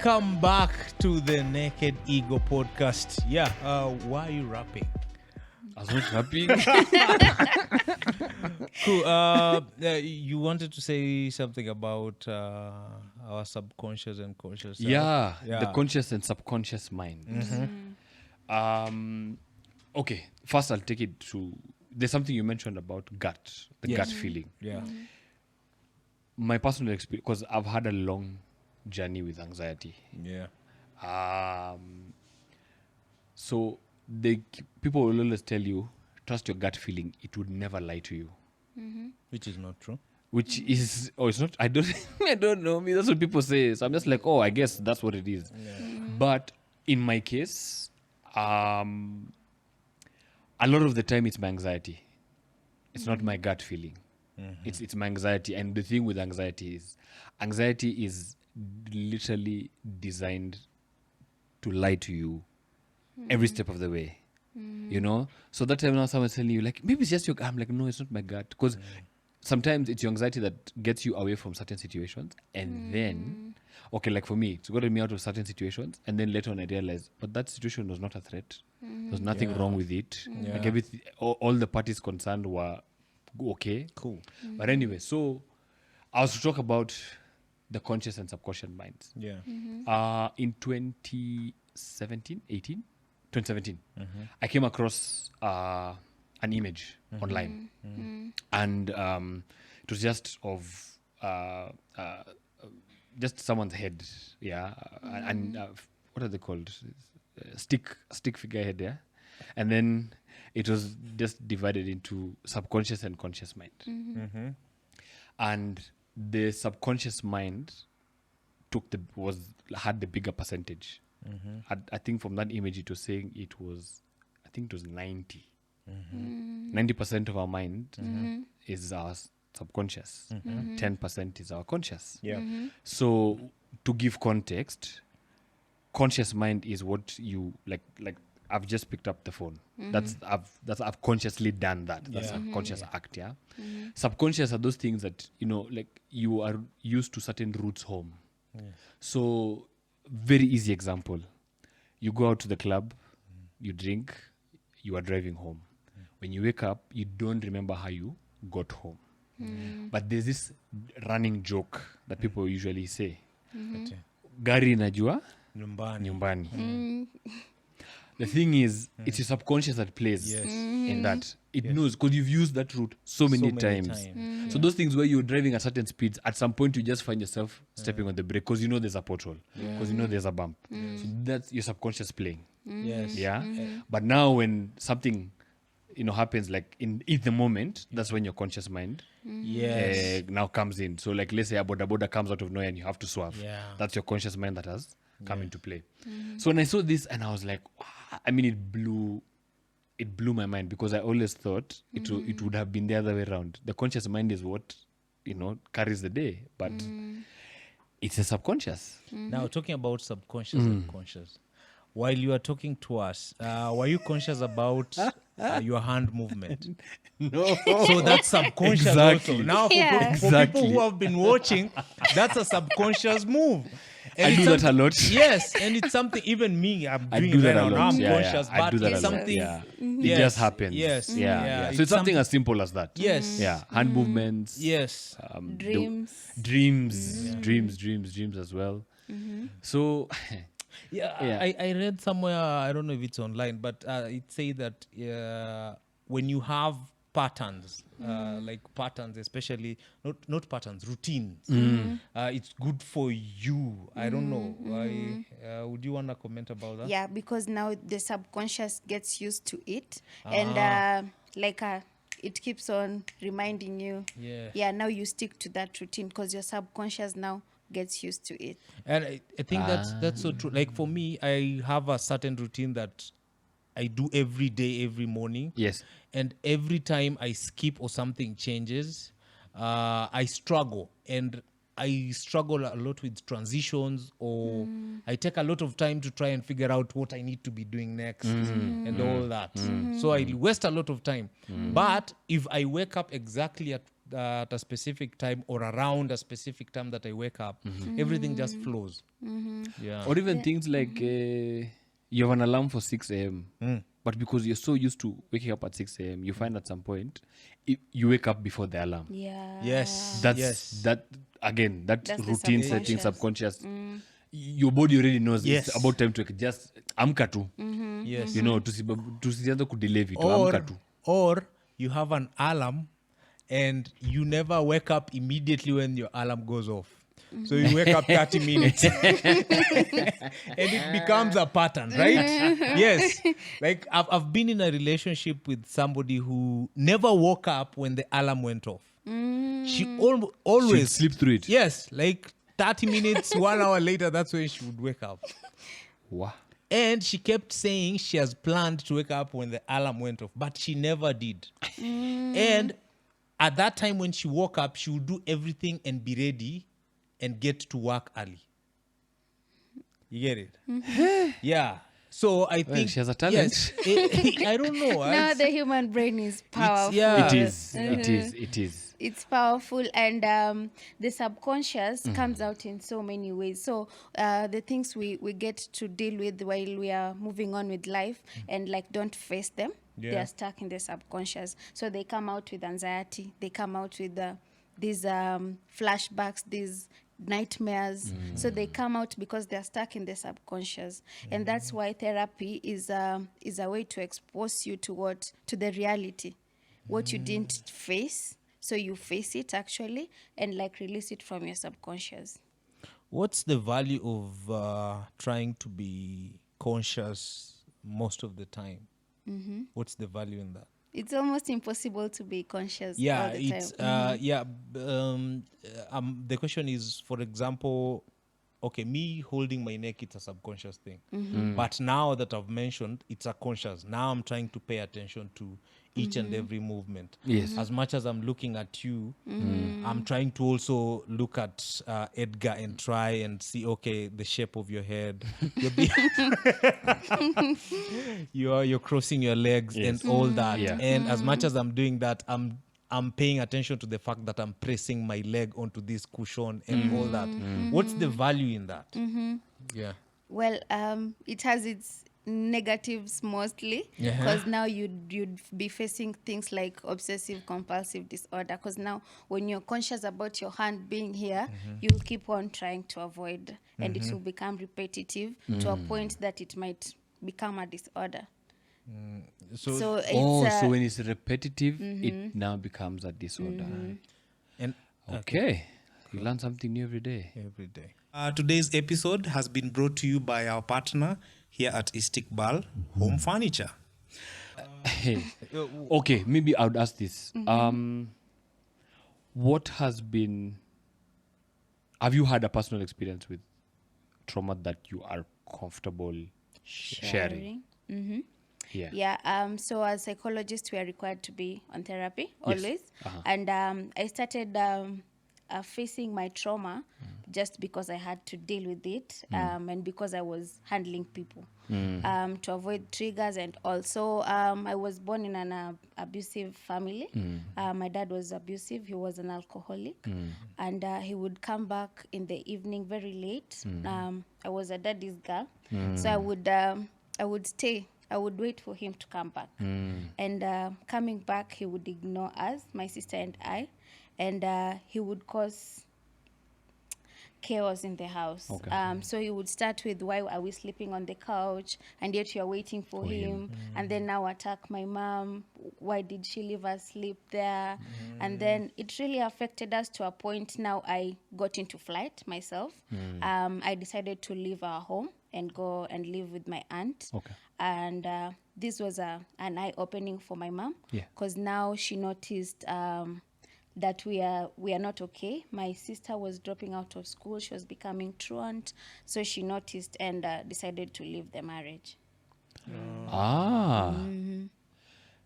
Welcome back to the Naked Ego podcast. Yeah, why are you rapping? I was not rapping. Cool. You wanted to say something about our subconscious and conscious self. Yeah, the conscious and subconscious mind. Okay, first I'll take it to... There's something you mentioned about gut, the gut feeling. Yeah. My personal experience, because I've had a long journey with anxiety. Yeah. So people will always tell you, trust your gut feeling. It would never lie to you. Which is not true. Which is, it's not, I don't know. That's what people say. So I'm just like, I guess that's what it is. Yeah. But in my case, a lot of the time it's my anxiety. It's not my gut feeling. It's my anxiety. And the thing with anxiety is literally designed to lie to you every step of the way. You know? So that time now someone's telling you, like, maybe it's just your gut. I'm like, no, it's not my gut. Because sometimes it's your anxiety that gets you away from certain situations. And then, okay, like for me, it's gotten me out of certain situations. And then later on I realized, but that situation was not a threat. There was nothing wrong with it. Yeah. Like everything, all the parties concerned were okay. Cool. But anyway, so I was to talk about the conscious and subconscious minds. Yeah. In 2017, I came across an image online. And it was just of just someone's head. Yeah. And what are they called? Stick figure head, yeah. And then it was just divided into subconscious and conscious mind. And the subconscious mind had the bigger percentage. I think from that image it was saying it was 90. 90% of our mind is our subconscious. 10% is our conscious. Yeah. So to give context, conscious mind is what you like I've just picked up the phone. I've consciously done that. That's a conscious act, yeah. Subconscious are those things that, like you are used to certain routes home. So very easy example. You go out to the club, you drink, you are driving home. When you wake up, you don't remember how you got home. But there's this running joke that people usually say. Gari najua nyumbani. The thing is, it's your subconscious that plays in that. It knows, because you've used that route so many times. So those things where you're driving at certain speeds, at some point you just find yourself stepping on the brake because you know there's a pothole, because you know there's a bump. So that's your subconscious playing. Yes. Yeah. But now when something happens, like in the moment, that's when your conscious mind now comes in. So like, let's say a boda comes out of nowhere and you have to swerve. That's your conscious mind that has come into play. So when I saw this, and I was like, it blew my mind, because I always thought it would have been the other way around. The conscious mind is what carries the day, but it's a subconscious. Now, talking about subconscious and conscious, while you are talking to us, were you conscious about your hand movement? No. So that's subconscious Exactly. also. Now, for people who have been watching, that's a subconscious move. And I do that a lot. Yes, and it's something, even me, I'm I doing do it that right a now. lot. I'm Yeah, conscious, I but do that it's a lot. something... Yeah. Yes, It just happens. Yes. Yeah. So it's something as simple as that. Yes. Yeah. Hand movements. Yes. Dreams as well. So I read somewhere, I don't know if it's online, but it say that when you have patterns, like patterns, especially not patterns, routines, it's good for you. I don't know. Would you want to comment about that? Yeah, because now the subconscious gets used to it, and it keeps on reminding you. Yeah, now you stick to that routine because your subconscious now gets used to it. And I think that's so true. Like for me, I have a certain routine that I do every day, every morning. Yes. And every time I skip or something changes, I struggle. And I struggle a lot with transitions, or I take a lot of time to try and figure out what I need to be doing next and all that. So I waste a lot of time. But if I wake up exactly at at a specific time or around a specific time that I wake up, everything just flows. Yeah. Or even things like you have an alarm for 6 a.m. But because you're so used to waking up at 6 a.m., you find at some point you wake up before the alarm. Yeah. Yes. That's yes. that again. That That's the routine setting, subconscious. subconscious. Your body already knows Yes. it's about time to just amka tu. Yes. You know, tusianze kudelay vitu, amka tu. Or you have an alarm and you never wake up immediately when your alarm goes off. So you wake up 30 minutes and it becomes a pattern, right? Yes. Like I've been in a relationship with somebody who never woke up when the alarm went off. She always She'd sleep through it. Yes, like 30 minutes, 1 hour later, that's when she would wake up. Wow. And she kept saying she has planned to wake up when the alarm went off, but she never did. And at that time when she woke up, she would do everything and be ready and get to work early. You get it? Yeah. So I think she has a talent. Yes, I don't know. No, the human brain is powerful. yeah. It is. It is. It's powerful, and the subconscious comes out in so many ways. So the things we get to deal with while we are moving on with life and like don't face them, they are stuck in the subconscious. So they come out with anxiety. They come out with these flashbacks, these nightmares. So they come out because they're stuck in the subconscious. And that's why therapy is a way to expose you to the reality, what you didn't face. So you face it actually and like release it from your subconscious. What's the value of trying to be conscious most of the time? What's the value in that? It's almost impossible to be conscious all Yeah, the it's time. the question is, for example, okay, me holding my neck, it's a subconscious thing. But now that I've mentioned, it's a conscious. Now I'm trying to pay attention to each and every movement. Yes. As much as I'm looking at you, I'm trying to also look at Edgar and try and see, okay, the shape of your head. You're crossing your legs and all that. Yeah. And as much as I'm doing that, I'm paying attention to the fact that I'm pressing my leg onto this cushion and all that. What's the value in that? Yeah. Well, it has its negatives mostly, because now you'd be facing things like obsessive compulsive disorder, because now when you're conscious about your hand being here, you'll keep on trying to avoid, and it will become repetitive to a point that it might become a disorder. So it's so when it's repetitive, it now becomes a disorder. And Okay. You learn something new every day. every day. Today's episode has been brought to you by our partner here at Istiqbal Home Furniture. Hey. Okay, maybe I would ask this. What has been... Have you had a personal experience with trauma that you are comfortable sharing? Yeah. Yeah. So as psychologists, we are required to be on therapy always. And I started facing my trauma just because I had to deal with it, and because I was handling people to avoid triggers. And also I was born in an abusive family. My dad was abusive. He was an alcoholic, and he would come back in the evening very late. I was a daddy's girl, so I would stay. I would wait for him to come back. And coming back, he would ignore us, my sister and I, and he would cause chaos in the house. Okay. So he would start with, why are we sleeping on the couch? And yet you're waiting for him. And then now attack my mom. Why did she leave us sleep there? And then it really affected us to a point. Now I got into flight myself. I decided to leave our home and go and live with my aunt. Okay. And this was an eye-opening for my mom, Yeah. because now she noticed that we are not okay. My sister was dropping out of school. She was becoming truant. So she noticed and decided to leave the marriage.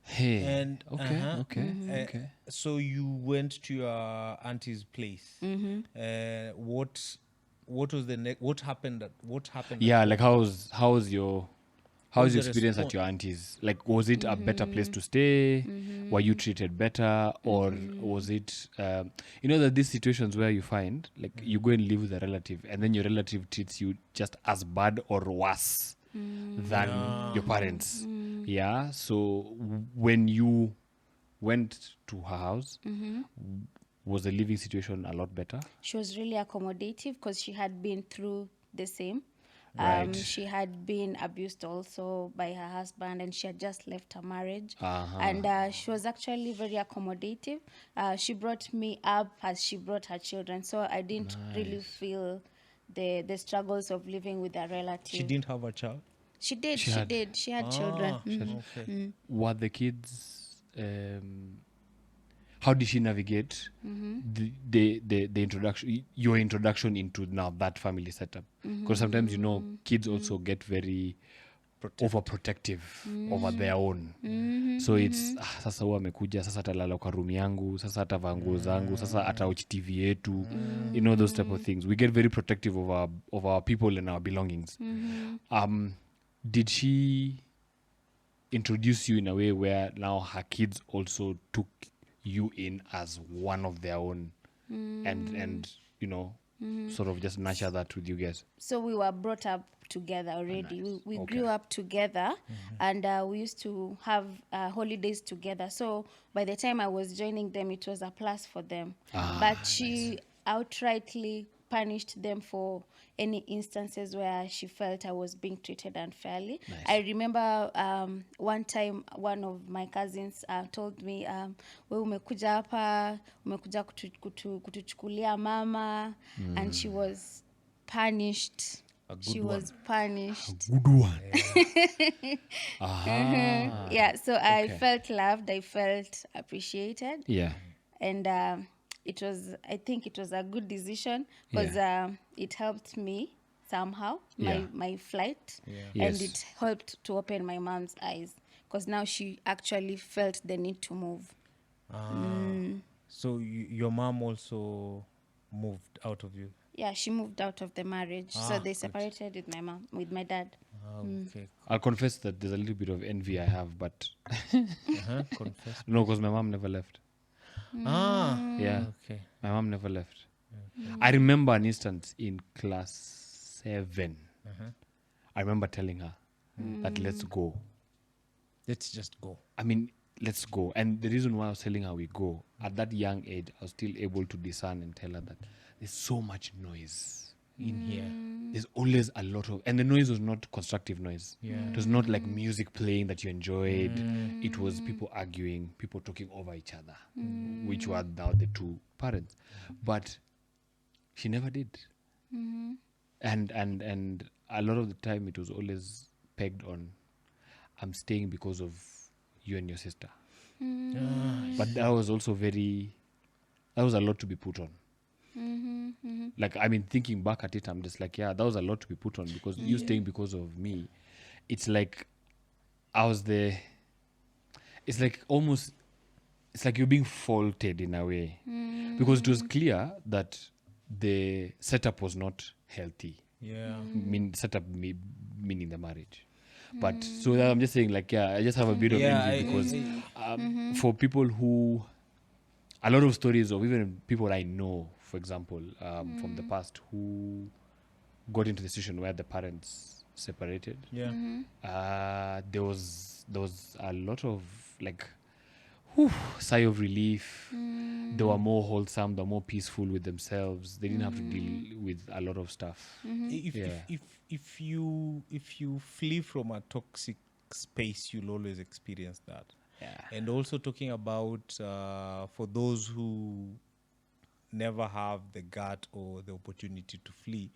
Hey. And Okay. So you went to your auntie's place. What was the what happened? What happened? Yeah, like how's your How's your the experience at your auntie's? Like, was it a better place to stay? Were you treated better? Or was it, you know, that these situations where you find, like, you go and live with a relative and then your relative treats you just as bad or worse than your parents. Yeah. So when you went to her house, was the living situation a lot better? She was really accommodative because she had been through the same. Right. She had been abused also by her husband, and she had just left her marriage. Uh-huh. And she was actually very accommodative. She brought me up as she brought her children, so I didn't really feel the struggles of living with a relative. She didn't have a child. She did. She She had- did. She had children. Okay. Were the kids, how did she navigate the introduction, your introduction into now that family setup? Because sometimes, you know, kids also get very overprotective over their own. So it's sasa huwa amekuja, sasa atalala kwa room yangu, sasa atavaa nguo zangu, sasa atawatch TV yetu. You know, those type of things. We get very protective of our people and our belongings. Did she introduce you in a way where now her kids also took you in as one of their own and you know, sort of just nurture that with you guys? So we were brought up together already. We grew up together, and we used to have holidays together. So by the time I was joining them, it was a plus for them. But she outrightly punished them for any instances where she felt I was being treated unfairly. I remember one time one of my cousins told me, we umekuja hapa, umekuja kutuchukulia mama, and she was punished. She was punished. Good one. Yeah, so I felt loved, I felt appreciated. Yeah. And I think it was a good decision because it helped me somehow, my flight. And Yes. it helped to open my mom's eyes because now she actually felt the need to move. So your mom also moved out of you. Yeah, she moved out of the marriage. So they separated with my dad. Okay. I'll confess that there's a little bit of envy I have, but Confess. no, because my mom never left. Yeah. Okay. My mom never left. I remember an instance in class 7. I remember telling her that let's go. Let's just go. I mean, let's go. And the reason why I was telling her we go, at that young age, I was still able to discern and tell her that there's so much noise In here. There's always a lot of, and the noise was not constructive noise. Yeah. It was not like music playing that you enjoyed. It was people arguing, people talking over each other, which were now the two parents. But she never did. And a lot of the time it was always pegged on, I'm staying because of you and your sister. But that was also that was a lot to be put on. Like, I mean, thinking back at it, I'm just like, yeah, that was a lot to be put on, because you staying because of me, it's like it's like almost, it's like you're being faulted in a way, because it was clear that the setup was not healthy. Yeah. Meaning the marriage. But so that I'm just saying, like, yeah, I just have a bit of envy, because for people who, a lot of stories of even people I know, for example, from the past, who got into the situation where the parents separated. Yeah. There was a lot of like sigh of relief. They were more wholesome, they were more peaceful with themselves. They didn't have to deal with a lot of stuff. If you flee from a toxic space, you'll always experience that. Yeah. And also talking about for those who never have the gut or the opportunity to flee,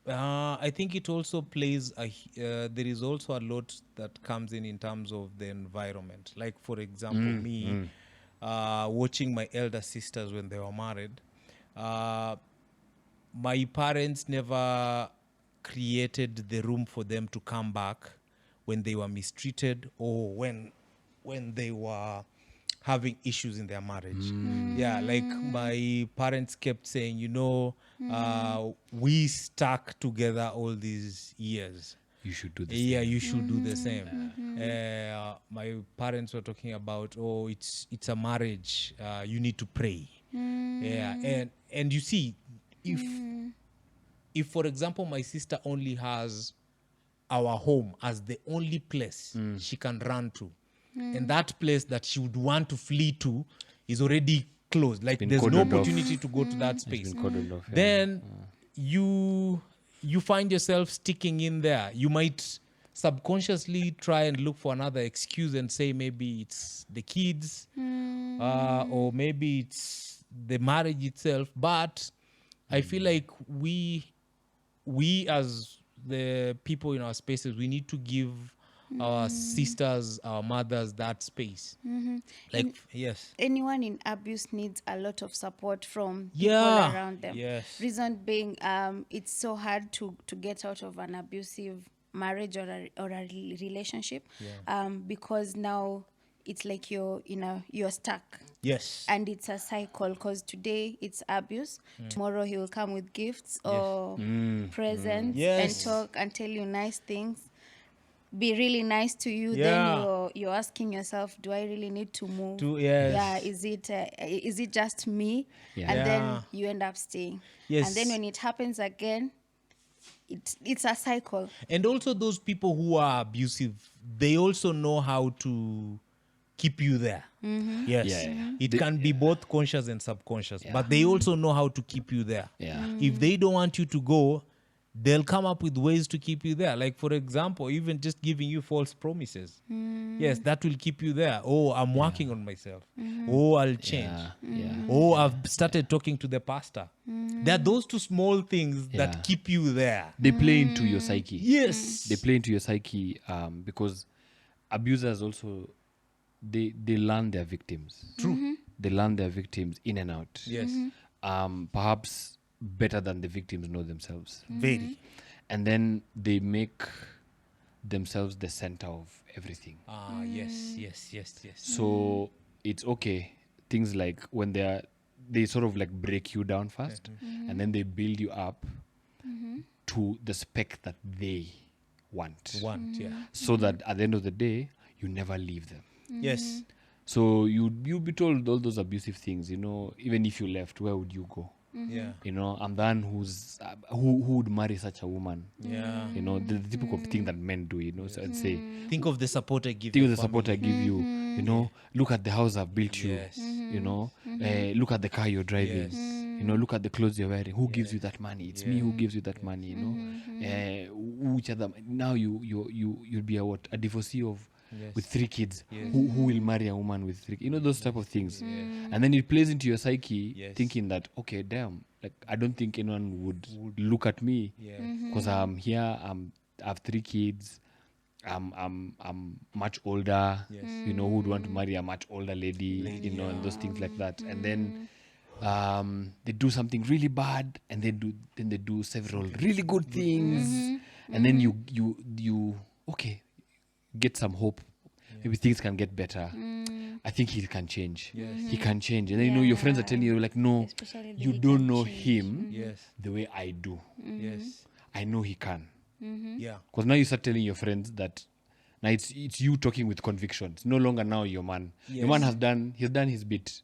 I think it also plays there is also a lot that comes in terms of the environment. Like, for example, me watching my elder sisters when they were married, my parents never created the room for them to come back when they were mistreated or when they were having issues in their marriage. Yeah, like my parents kept saying, we stuck together all these years. you should do this. Yeah, you should do the same. My parents were talking about, it's a marriage. You need to pray. Yeah, and you see, if for example my sister only has our home as the only place she can run to, and that place that she would want to flee to is already closed, like there's no opportunity to go to that space, then you find yourself sticking in there. You might subconsciously try and look for another excuse and say maybe it's the kids, or maybe it's the marriage itself. But I feel like we as the people in our spaces, we need to give our sisters, our mothers, that space. Like, yes. Anyone in abuse needs a lot of support from people around them. Yes. Reason being, it's so hard to get out of an abusive marriage or a relationship, because now it's like you're stuck. Yes. And it's a cycle, because today it's abuse, tomorrow he will come with gifts or presents and talk and tell you nice things, be really nice to you. Then you're asking yourself, do I really need to move? Is it just me? And then you end up staying. And then when it happens again, it's a cycle. And also those people who are abusive, they also know how to keep you there. Yes. It can be both conscious and subconscious, but they also know how to keep you there. If they don't want you to go, they'll come up with ways to keep you there. Like, for example, even just giving you false promises. Yes, that will keep you there. I'm working on myself. I'll change. I've started talking to the pastor. There are those two small things that keep you there. They play into your psyche. Yes. They play into your psyche, because abusers also, they learn their victims. True. They learn their victims in and out. Yes. Perhaps better than the victims know themselves. Very. And then they make themselves the center of everything. Yes. So it's okay. Things like when they sort of like break you down first, and then they build you up to the spec that they want. So that at the end of the day, you never leave them. Yes. So you'll be told all those abusive things, even if you left, where would you go? I'm the one who would marry such a woman. The typical thing that men do, so I'd say, think of the support I give think you. of the support I give you, look at the house I've built you, look at the car you're driving, look at the clothes you're wearing. Who gives you that money? It's me who gives you that money, which other, now you'll be a divorcee with 3 kids. Who will marry a woman with 3 kids? Those type of things. And then it plays into your psyche, thinking that, okay, damn, like I don't think anyone would look at me because I'm here, I have 3 kids, I'm much older, who would want to marry a much older lady, and those things like that. And then they do something really bad, and they do several really good things, and then you get some hope. Maybe things can get better. I think he can change. He can change. And then your friends are telling you, like, no, you don't know him the way I do. I know he can. Because now you start telling your friends that now it's you talking with conviction. It's no longer now your man. Your man has done his bit.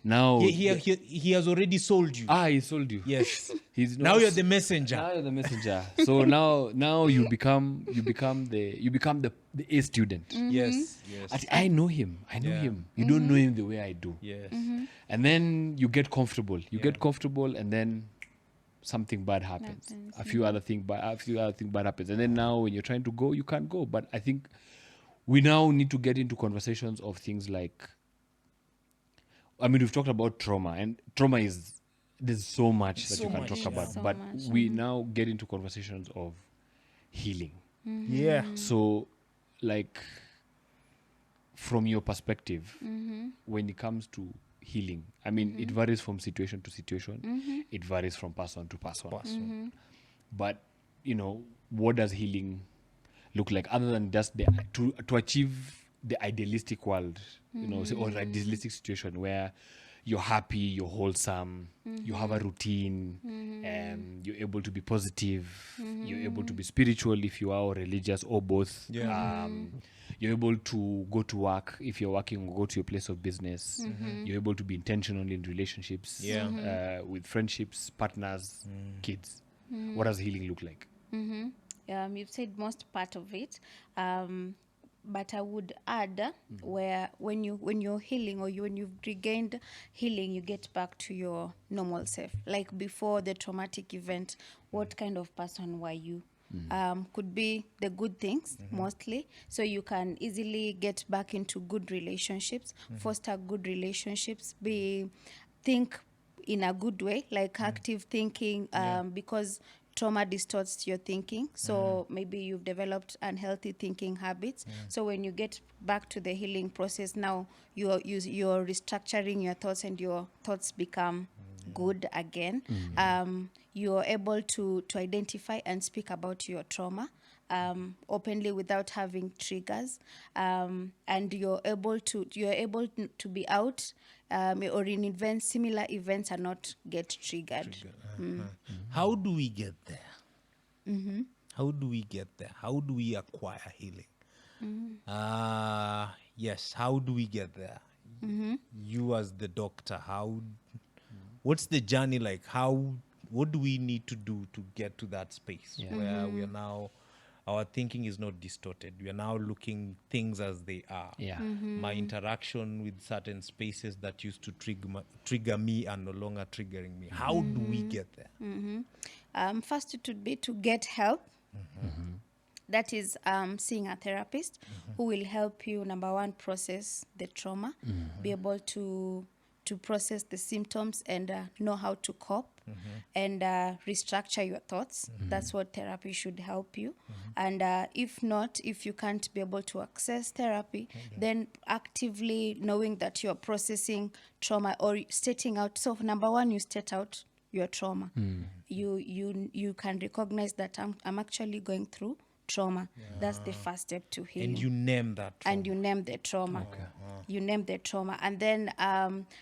Now he has already sold you. He sold you. Yes. Now you're the messenger. Now you're the messenger. So now you become the A student. Yes. I know him. You don't know him the way I do. Yes. And then you get comfortable. Get comfortable, and then something bad happens. A few other things bad happens. And then now when you're trying to go, you can't go. But I think we now need to get into conversations of things like, we've talked about trauma, and trauma there's so much that you can talk about. But we now get into conversations of healing. So, like, from your perspective, when it comes to healing, it varies from situation to situation. It varies from person to person. But what does healing look like, other than just to achieve the idealistic world, or idealistic situation where you're happy, you're wholesome, you have a routine, you're able to be positive, You're able to be spiritual if you are, or religious, or both. Yeah. You're able to go to work if you're working, or go to your place of business. You're able to be intentional in relationships, with friendships, partners, kids. What does healing look like? You've said most part of it, but I would add where when you're healing, or when you've regained healing, you get back to your normal self. Like before the traumatic event, what kind of person were you? Could be the good things mostly, so you can easily get back into good relationships, foster good relationships, think in a good way, like active thinking, because trauma distorts your thinking. So maybe you've developed unhealthy thinking habits. So when you get back to the healing process, now you're restructuring your thoughts, and your thoughts become good again. You're able to identify and speak about your trauma openly without having triggers, and you're able to be out, or in events, similar events, and not get triggered. How do we get there? How do we get there? How do we acquire healing? Yes, how do we get there? You as the doctor, what's the journey like? What do we need to do to get to that space where we are now, our thinking is not distorted. We are now looking things as they are. Yeah. My interaction with certain spaces that used to trigger me are no longer triggering me. How do we get there? First, it would be to get help. That is seeing a therapist who will help you, number one, process the trauma, be able to process the symptoms, and know how to cope, and restructure your thoughts. That's what therapy should help you. And if you can't be able to access therapy, then actively knowing that you're processing trauma, or stating out. So number one, you state out your trauma. You can recognize that I'm actually going through trauma. That's the first step to healing. And you name that trauma. And you name the trauma. You name the trauma, and then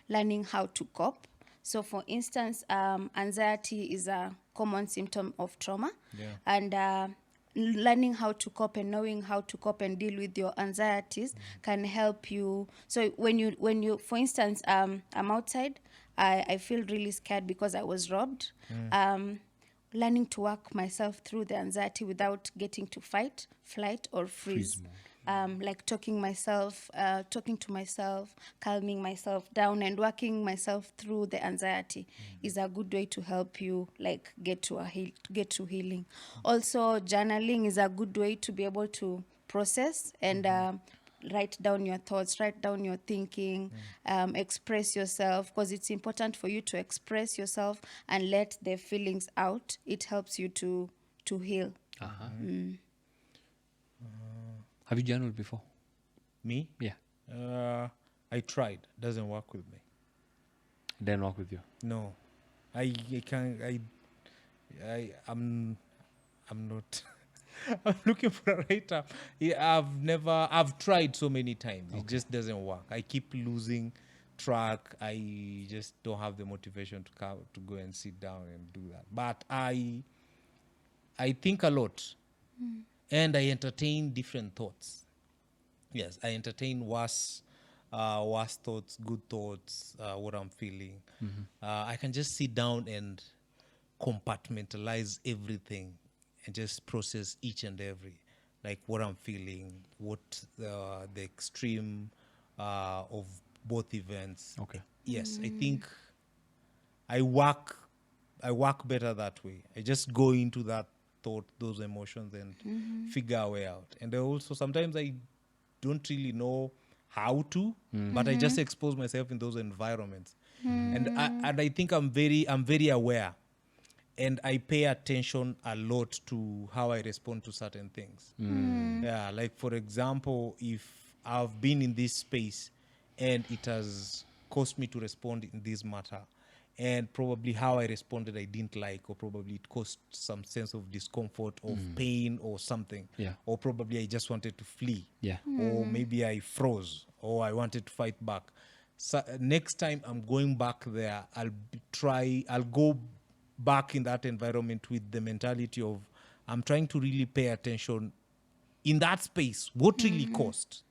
learning how to cope. So for instance, anxiety is a common symptom of trauma. And learning how to cope and knowing how to cope and deal with your anxieties can help you. So when you for instance, I'm outside, I feel really scared because I was robbed. Learning to work myself through the anxiety without getting to fight, flight, or freeze. Like talking to myself, calming myself down, and working myself through the anxiety is a good way to help you, like get to healing. Also, journaling is a good way to be able to process and write down your thoughts, write down your thinking, express yourself, because it's important for you to express yourself and let the feelings out. It helps you to heal. Have you journaled before? Me? Yeah. I tried. Doesn't work with me. Didn't work with you? No. I can't. I'm not. I'm looking for a writer. Yeah, I've tried so many times. It just doesn't work. I keep losing track. I just don't have the motivation to go and sit down and do that. But I think a lot, and I entertain different thoughts. Yes, I entertain worse thoughts, good thoughts, what I'm feeling. I can just sit down and compartmentalize everything and just process each and every, like what I'm feeling, what the extreme of both events. Okay. Yes, I think I work better that way. I just go into that thought, those emotions, and figure a way out. And also sometimes I don't really know how to, but I just expose myself in those environments. And I think I'm very aware. And I pay attention a lot to how I respond to certain things. Yeah, like for example, if I've been in this space and it has caused me to respond in this matter, and probably how I responded I didn't like, or probably it caused some sense of discomfort, of pain or something. Yeah. Or probably I just wanted to flee. Yeah. Or maybe I froze, or I wanted to fight back. So next time I'm going back there, I'll go back in that environment with the mentality of I'm trying to really pay attention in that space. What really cost?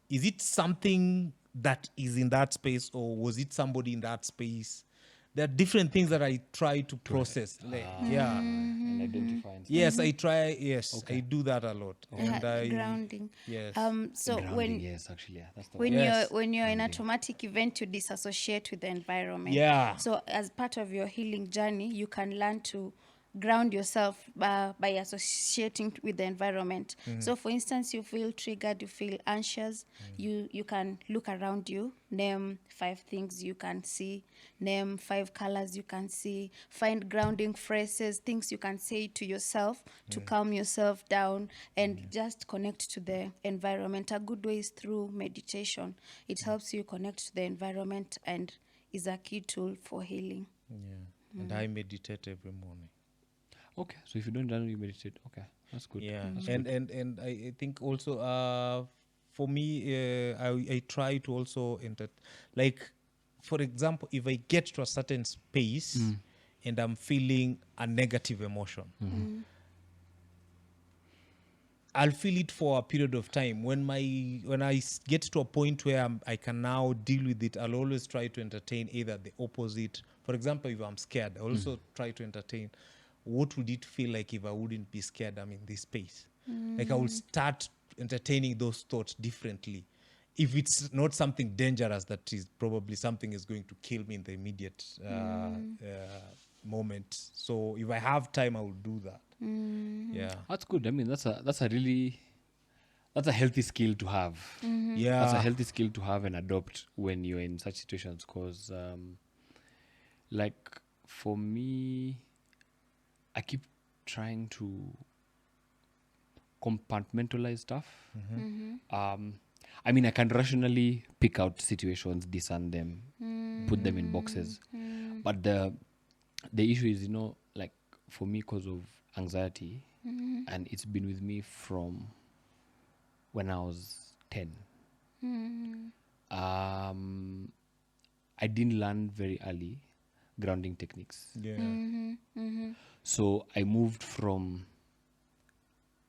Is it something that is in that space, or was it somebody in that space? There are different things that I try to process. And identify and stuff. Yes, I try. Yes, I do that a lot. And I Grounding. Yes. So Grounding, yes, actually, yeah, that's the when one. Yes. you're in a traumatic event, you disassociate with the environment. Yeah. So as part of your healing journey, you can learn to ground yourself by associating with the environment. So for instance, you feel triggered, you feel anxious, you can look around you, name 5 things you can see, name 5 colors you can see, find grounding phrases, things you can say to yourself to calm yourself down, and just connect to the environment. A good way is through meditation. It helps you connect to the environment and is a key tool for healing. Yeah. And I meditate every morning. Okay, so if you don't generally meditate, okay, that's good. Yeah. That's And I think also for me, I try to also like, for example, if I get to a certain space and I'm feeling a negative emotion, I'll feel it for a period of time. When I get to a point where I can now deal with it, I'll always try to entertain either the opposite. For example, if I'm scared, I also try to entertain what would it feel like if I wouldn't be scared. I'm in this space. Like, I will start entertaining those thoughts differently. If it's not something dangerous, that is probably something is going to kill me in the immediate moment. So if I have time, I will do that. Yeah. That's good. I mean, that's a healthy skill to have. Yeah. That's a healthy skill to have and adopt when you're in such situations. Because, like, for me, I keep trying to compartmentalize stuff. I mean, I can rationally pick out situations, discern them, put them in boxes. But the issue is, like, for me, because of anxiety, and it's been with me from when I was 10. I didn't learn very early grounding techniques. Yeah. So I moved from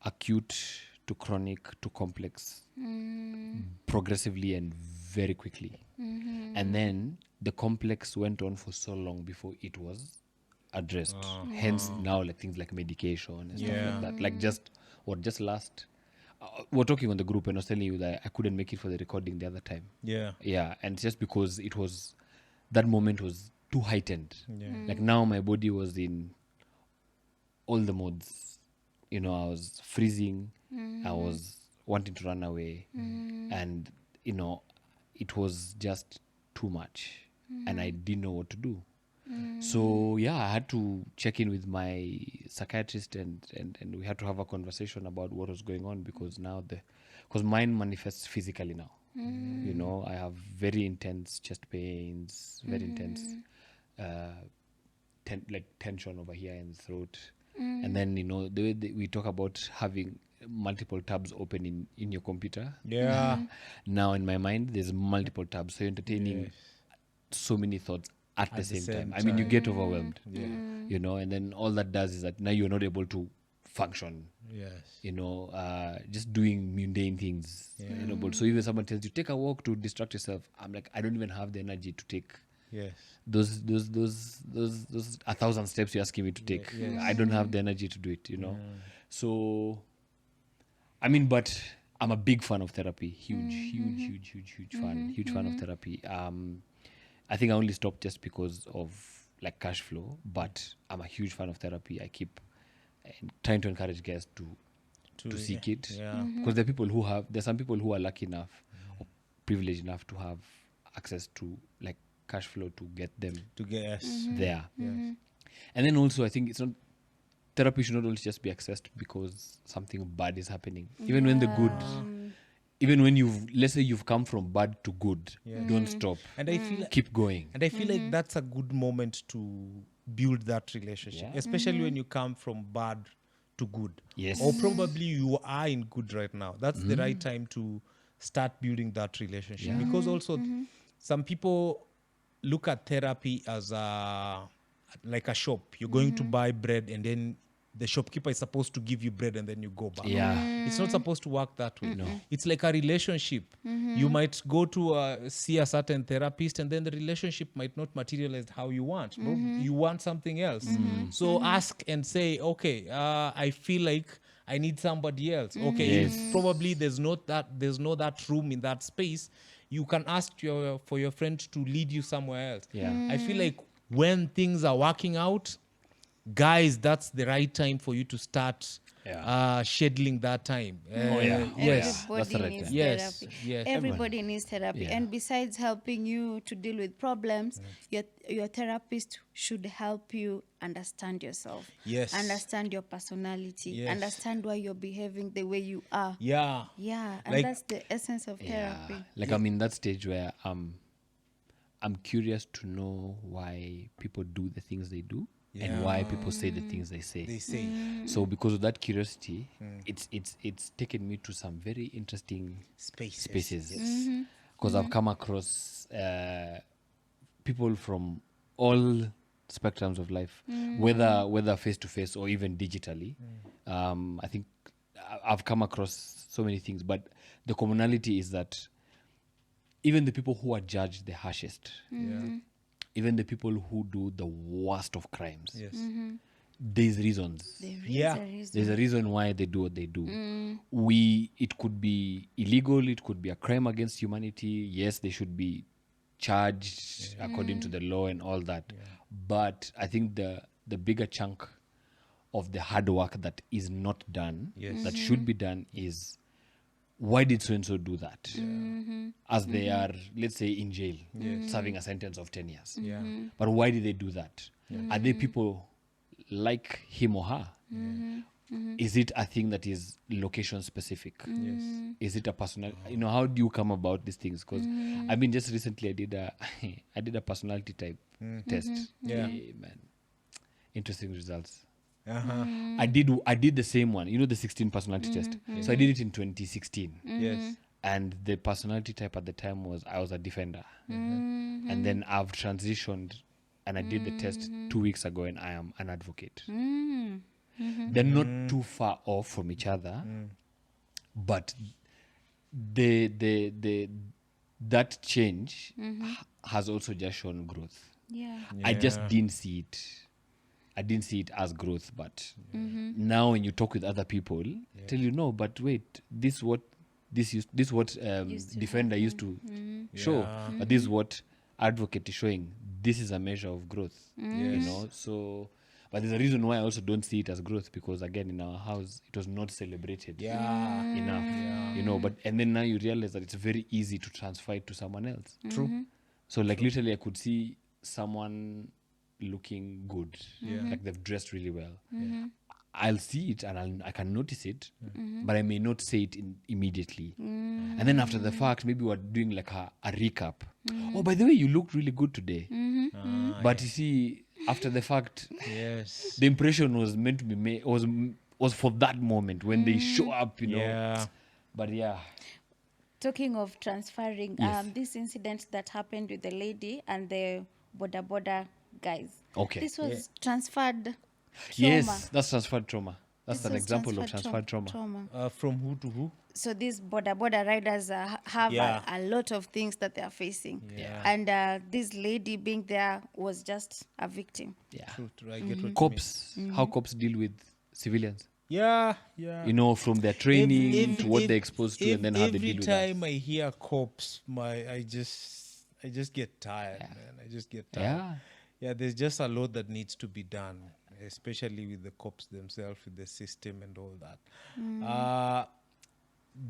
acute to chronic to complex progressively and very quickly. And then the complex went on for so long before it was addressed. Hence now, like, things like medication and stuff like that. Like, just last we're talking on the group, and I was telling you that I couldn't make it for the recording the other time. Yeah, and it's just because that moment was too heightened. Like, now my body was in all the modes. I was freezing, I was wanting to run away, and it was just too much, and I didn't know what to do. So yeah, I had to check in with my psychiatrist, and we had to have a conversation about what was going on, because now because mine manifests physically now. I have very intense chest pains, very intense tension over here in the throat. And then, the way we talk about having multiple tabs open in your computer. Now in my mind, there's multiple tabs. So you're entertaining so many thoughts at the same time. I mean, you get overwhelmed. And then all that does is that now you're not able to function. Just doing mundane things. But so even someone tells you, take a walk to distract yourself, I'm like, I don't even have the energy to take those 1,000 steps you're asking me to take. I don't have the energy to do it. So I mean, but I'm a big fan of therapy. Huge fan of therapy. I think I only stopped just because of, like, cash flow, but I'm a huge fan of therapy. I keep trying to encourage guests to seek it, because there's some people who are lucky enough or privileged enough to have access to, like, cash flow to get them there. And then also, I think therapy should not only just be accessed because something bad is happening. Even when the good, even when let's say you've come from bad to good, don't stop. And I feel keep going. And I feel like that's a good moment to build that relationship, especially when you come from bad to good. Yes. Or probably you are in good right now. That's the right time to start building that relationship. Because also some people look at therapy as like a shop. You're going to buy bread, and then the shopkeeper is supposed to give you bread and then you go back. Yeah. It's not supposed to work that way. No. It's like a relationship. You might go to see a certain therapist and then the relationship might not materialize how you want. No? You want something else. So ask and say, okay, I feel like I need somebody else. Okay, if probably there's not that room in that space, you can ask for your friend to lead you somewhere else. Yeah. I feel like when things are working out, guys, that's the right time for you to start scheduling that time. Yes. That's the right Needs time. Yes, therapy. yes. Everybody needs therapy. Yeah. And besides helping you to deal with problems, your therapist should help you understand yourself. Yes. Understand your personality. Yes. Understand why you're behaving the way you are. Yeah. Yeah. And Like- that's the essence of therapy. Yeah. Like I'm in that stage where I'm curious to know why people do the things they do and why people say the things they say. They say. So because of that curiosity, it's taken me to some very interesting spaces. Because I've come across people from all spectrums of life, whether face to face or even digitally. I think I've come across so many things, but the commonality is that even the people who are judged the harshest, even the people who do the worst of crimes, Yes. there's reasons. Yeah. There's a reason why they do what they do. It could be illegal, it could be a crime against humanity. Yes, they should be charged according to the law and all that. But I think the bigger chunk of the hard work that is not done, that should be done, is why did so and so do that? As they are, let's say, in jail, serving a sentence of 10 years. Yeah. But why did they do that? Are they people like him or her? Is it a thing that is location specific? Yes. Is it a personal? How do you come about these things? Because I mean, just recently I did a personality type test. Yeah. Hey, man, interesting results. Uh-huh. I did the same one. The 16 personality test. So I did it in 2016. Yes. And the personality type at the time was I was a defender. And then I've transitioned and I did the test 2 weeks ago and I am an advocate. They're not too far off from each other, but that change has also just shown growth. Yeah. I just didn't see it. I didn't see it as growth, but now when you talk with other people, tell you no, but wait, this what defender used to show, but this is what advocate is showing. This is a measure of growth, So, but there's a reason why I also don't see it as growth, because again, in our house, it was not celebrated enough, But and then now you realize that it's very easy to transfer it to someone else. True. So, like literally, I could see someone looking good, like they've dressed really well. I'll see it and I can notice it, but I may not say it immediately. And then after the fact, maybe we're doing like a recap. Oh, by the way, you looked really good today. But you see, after the fact, Yes. the impression was meant to be made, was for that moment when they show up, Yeah. But yeah. Talking of transferring, this incident that happened with the lady and the border guys. Okay. This was transferred trauma. Yes, that's transferred trauma. That's This an was example of transferred trauma. From who to who? So these border riders have a lot of things that they are facing. Yeah. And this lady being there was just a victim. Yeah. True. I get what you mean. Cops, how cops deal with civilians. Yeah. From their training to what they're exposed to, and then how they deal with Every us. time I hear cops, I just get tired, man. I just get tired. Yeah, there's just a lot that needs to be done, especially with the cops themselves, with the system and all that.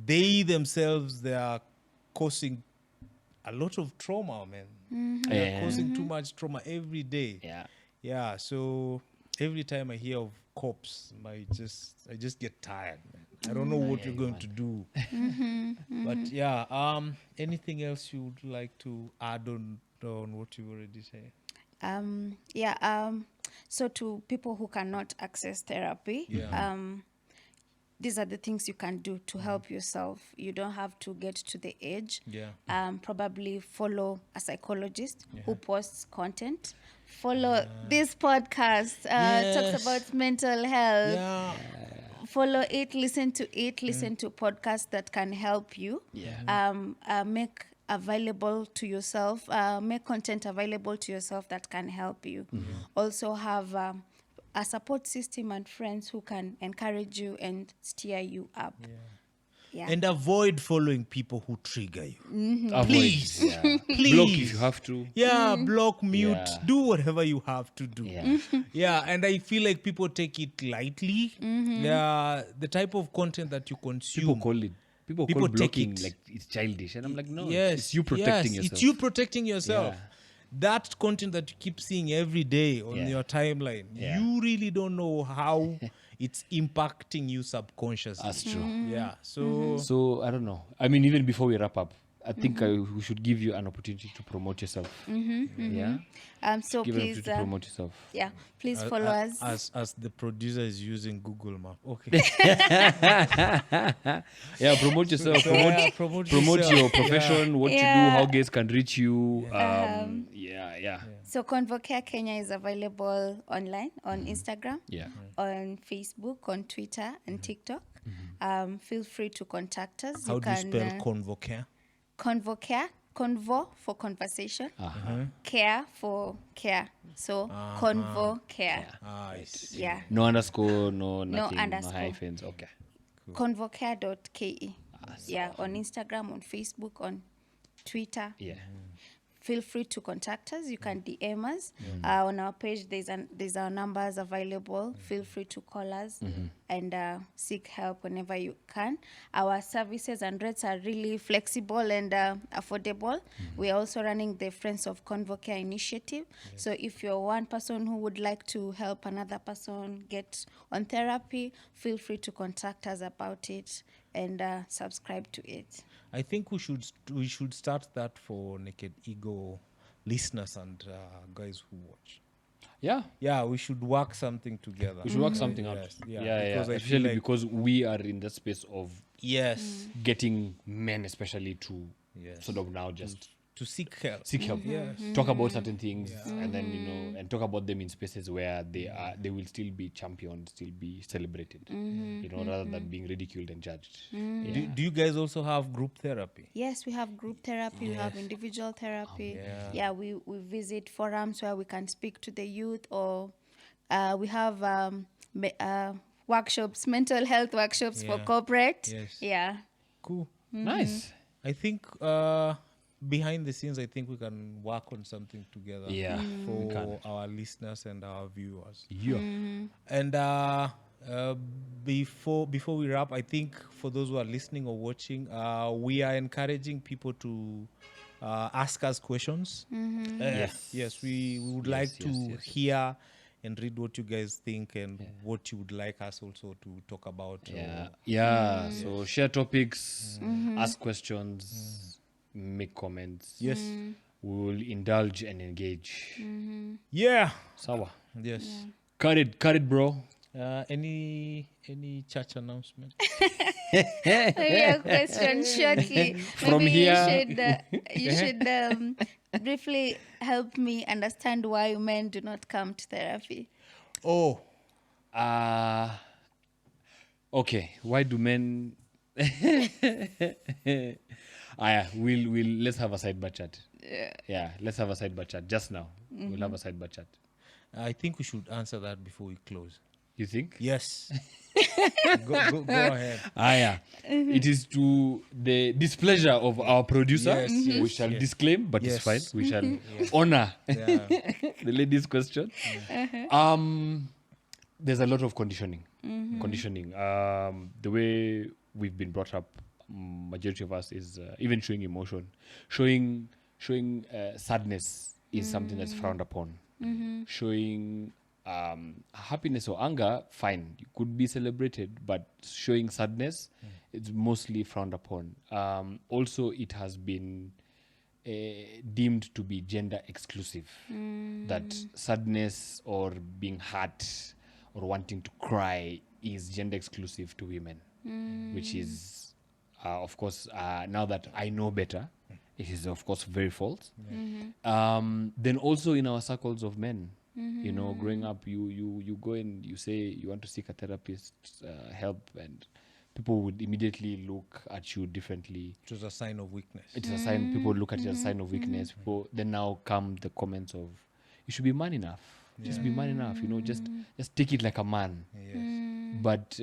They themselves, they are causing a lot of trauma, man. They are causing too much trauma every day. Yeah, so every time I hear of cops, I just get tired, man. I don't know what you're going to do. But yeah, anything else you would like to add on what you already said? So to people who cannot access therapy, these are the things you can do to help yourself. You don't have to get to the edge. Probably follow a psychologist who posts content, Follow this podcast. Talks about mental health. Yeah. Follow it, listen to it, listen to podcasts that can help you. Make available to yourself, make content available to yourself that can help you. Also have a support system and friends who can encourage you and steer you up. Yeah. And avoid following people who trigger you. Avoid, Please. yeah. Please. Block if you have to. Yeah, block, mute, Yeah. do whatever you have to do. Yeah. Yeah, and I feel like people take it lightly. Yeah, the type of content that you consume. People People call take blocking it. like it's childish, and I'm like, no, Yes, it's you protecting yes, yourself. It's you protecting yourself. Yeah. That content that you keep seeing every day on Yeah. your timeline, Yeah. you really don't know how it's impacting you subconsciously. That's true. Yeah, so So I don't know. I mean, even before we wrap up, I think we should give you an opportunity to promote yourself. Yeah. So Give an please, opportunity to promote yourself. yeah, please follow us. as the producer is using Google Map. Okay. Yeah, promote yourself. Promote yourself. your profession, what you do, Yeah. how guests can reach you. Yeah. So Convo Care Kenya is available online on Instagram, Yeah. on Facebook, on Twitter, and TikTok. Feel free to contact us. How do you spell Convo Care? Convo Care? Convo for conversation. Care for care. So Convo Care. I see. Yeah. No underscore, no nothing, no underscore. hyphens. Okay. Convocare.ke. Yeah, on Instagram, on Facebook, on Twitter. Yeah. Feel free to contact us. You can DM us. On our page, there's our numbers available. Feel free to call us and seek help whenever you can. Our services and rates are really flexible and affordable. We are also running the Friends of Convo Care initiative. So if you're one person who would like to help another person get on therapy, feel free to contact us about it and subscribe to it. I think we should start that for Naked Ego listeners and guys who watch. Yeah. Yeah, we should work something together. We should work something out. Yes, Yeah. because I feel Especially like- because we are in the space of Yes, getting men, especially to Yes. sort of now just to seek help. seek help, Yes. talk about certain things, and then and talk about them in spaces where they will still be championed, still be celebrated, rather than being ridiculed and judged. Do you guys also have group therapy? Yes, we have group therapy, we have individual therapy. yeah. We visit forums where we can speak to the youth, or we have workshops, mental health workshops for Yeah. corporate. Yes. Yeah. Cool. Nice. I think behind the scenes, I think we can work on something together. Yeah. We can. For our listeners and our viewers. Yeah. And before we wrap, I think for those who are listening or watching, we are encouraging people to ask us questions. Yes, we would like to hear and read what you guys think and what you would like us also to talk about. Yeah. So share topics, ask questions, make comments. Yes. We will indulge and engage. Yeah. Sawa. Yes. Cut it, bro. Any church announcement? Maybe a question shortly. From Maybe here- you should briefly help me understand why men do not come to therapy. Oh. Okay. Why do men? We'll let's have a sidebar chat. Yeah, let's have a sidebar chat just now. We'll have a sidebar chat. I think we should answer that before we close. You think? Yes. go ahead. It is to the displeasure of our producer. Yes, We shall disclaim, but it's fine. Yes. We shall honor Yeah. the lady's question. There's a lot of conditioning. The way we've been brought up, majority of us is even showing emotion, showing sadness is something that's frowned upon. Showing happiness or anger, fine, it could be celebrated, but showing sadness, it's mostly frowned upon. Also, it has been deemed to be gender exclusive, that sadness or being hurt or wanting to cry is gender exclusive to women, which is, of course, now that I know better, it is of course very false. Then also in our circles of men, you know, growing up, you go and you say you want to seek a therapist's help, and people would immediately look at you differently. It was a sign of weakness. It's a sign. People look at it as a sign of weakness. People then now come the comments of, you should be man enough. Just be man enough. You know, just take it like a man. Yes. But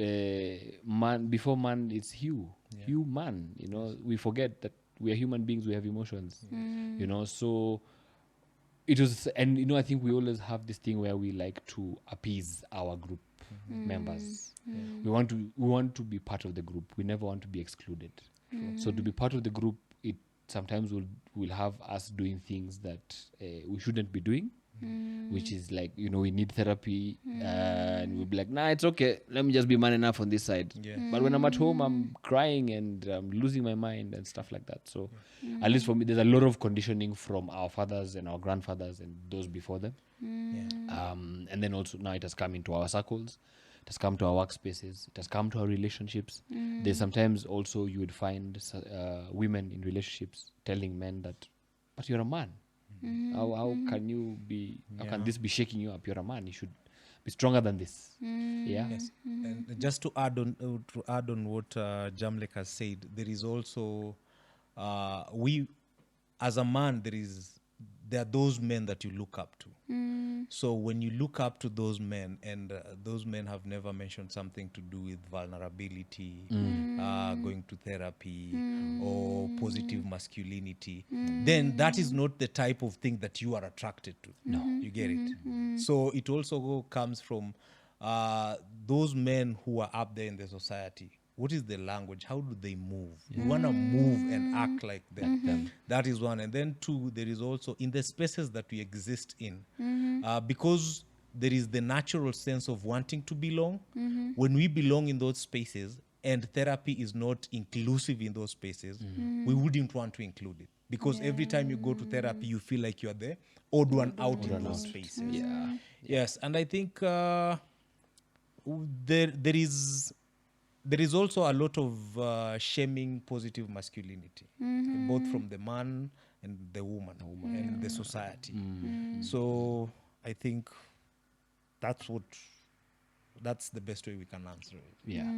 man, before man, it's you man. You know, we forget that we are human beings. We have emotions. You know, so it was, and you know, I think we always have this thing where we like to appease our group members. We want to be part of the group. We never want to be excluded. So to be part of the group, it sometimes will have us doing things that we shouldn't be doing. Which is like, you know, we need therapy, and we'll be like, nah, it's okay, let me just be man enough on this side. But when I'm at home, I'm crying and I'm losing my mind and stuff like that. So at least for me, there's a lot of conditioning from our fathers and our grandfathers and those before them. And then also now it has come into our circles, it has come to our workspaces, it has come to our relationships. There's sometimes also you would find women in relationships telling men that, but you're a man. How can you be? How can this be shaking you up? You're a man. You should be stronger than this. Yeah. Yes. And just to add on what Jamlek has said, there is also we, as a man, there are those men that you look up to. So when you look up to those men, and those men have never mentioned something to do with vulnerability, going to therapy, or positive masculinity, then that is not the type of thing that you are attracted to. No, you get it. So it also comes from those men who are up there in the society. What is the language? How do they move? You want to move and act like them. That is one. And then two, there is also in the spaces that we exist in, because there is the natural sense of wanting to belong. When we belong in those spaces and therapy is not inclusive in those spaces, we wouldn't want to include it. Because every time you go to therapy, you feel like you're the odd one out in those spaces. Yes, and I think there is also a lot of shaming positive masculinity, both from the man and the woman, and the society. So I think that's the best way we can answer it. Yeah.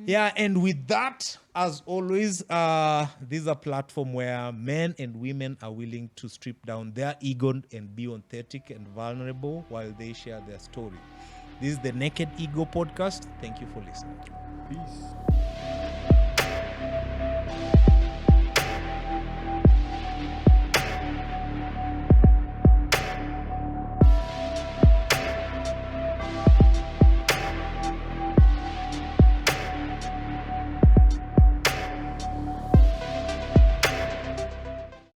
Yeah, and with that, as always, this is a platform where men and women are willing to strip down their ego and be authentic and vulnerable while they share their story. This is the Naked Ego Podcast. Thank you for listening. Peace.